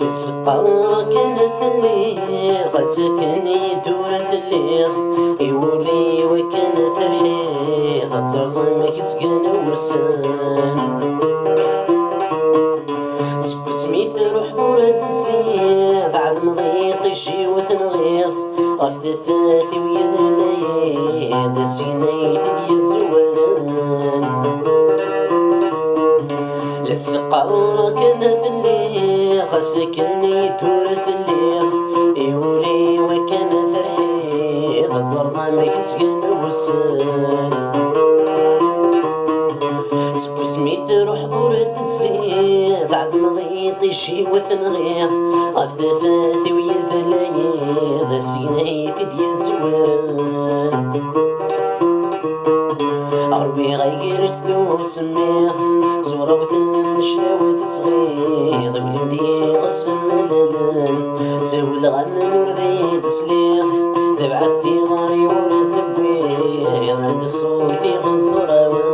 السقا كان ثلي غسكن يدور ثلي يولي وكان ثلي غتظلم كسكن ورسان سميت روح دورة الزين بعد مضيق يشي وتنغيض غفتثاتي ويدليض سينيت دي الزوالان للسقا كان ثلي غسكن يدور ثلي يولي وكان ثرحي غتزرنا مكسكن وسان سميت روح دورة الزين بعد ما ضيط يشي وثنغيض غفتثاتي ويدليض سينيت دي الزوالان ربي غير سدو سميخ صورة وتنشنا وتتصغيض ولدي غسم لالان زول غنن ورغي تسليخ تبعث في غاري ورثبير عند الصوت غزراوان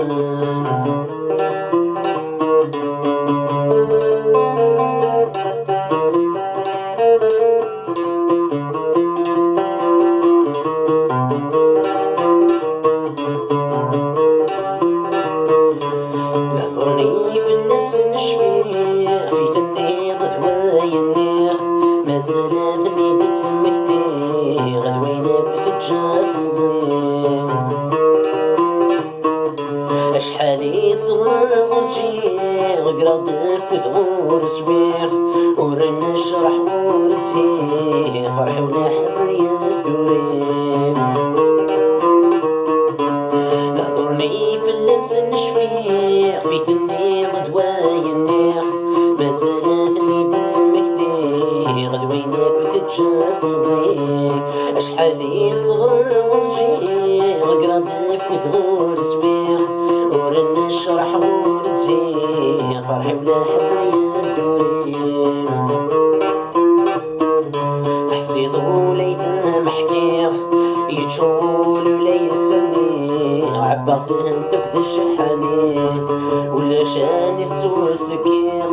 أشحالي صغار غرجي غقرب تدغور سويخ ورن الشرح ورزفيخ فرح ولا حزن يدوريخ نظرني في اللسن شفيخ في ثني غدواي النيخ ما زالتني تتسمك ذيخ غدوينك وتتشاف مزيخ أشحالي صغار غرجي غقرب تدغور سويخ ورن الشرح ورزفيخ فرحي ولا حزن يدوريخ حسيط وليث محكيخ يتشول ولا يسنيخ عبا فهمتك ذا الشحانيخ ولا شاني السور سكيخ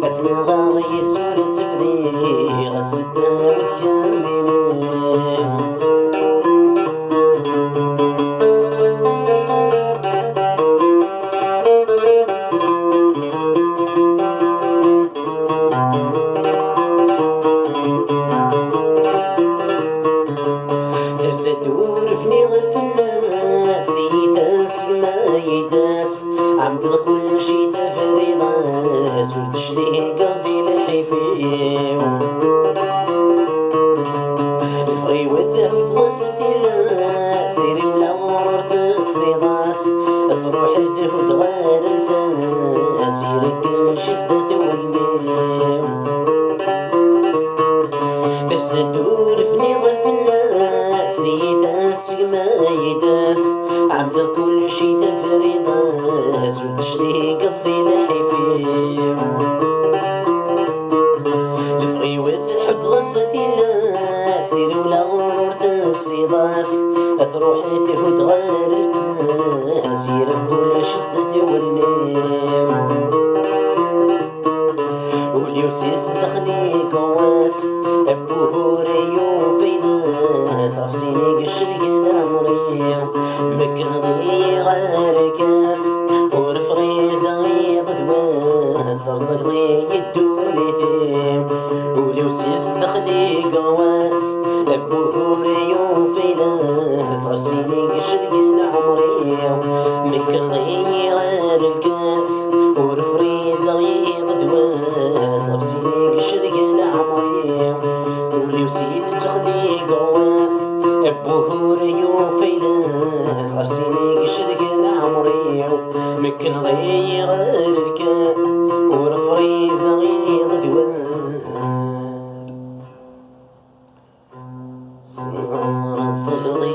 أسمع غاضي سورة تفريغ السدنا وتكمليخ عمدنا كل شي تفريضاس وتشري قلبي للحيفيو الفغي والذهب تغسطي لاس ديري ولا غرور تغسيضاس افروح الذهب تغير لساس يركن شي ستات والميو درس الدور فني ضف الناس يداس ما يداس عمدنا كل شي تفريضاس وتشري قضي لحيفيو الفغي والذهب تغسطي لاس ديري ولا غرور تغسيضاس اثروح الذهب تغير الكاس يرف كل شي ستات والميو وليوسيس دخلي قواس أبوه ريو في ناس عفسيني قشري العمرية مكن ضي غير الكاس ورفريزة غيض الواس ترزق ضي الدولي فيه وليوسيس دخلي قواس أبوه ريو في ناس عفسيني قشري العمرية مكن ضي غير الكاس ورفريزة غيض الواس عفسيني قشري العمرية بوهوري وفيلاس غفسيني قشرك العمري مكن غير الكاس ورفريز غير دوار صار صغري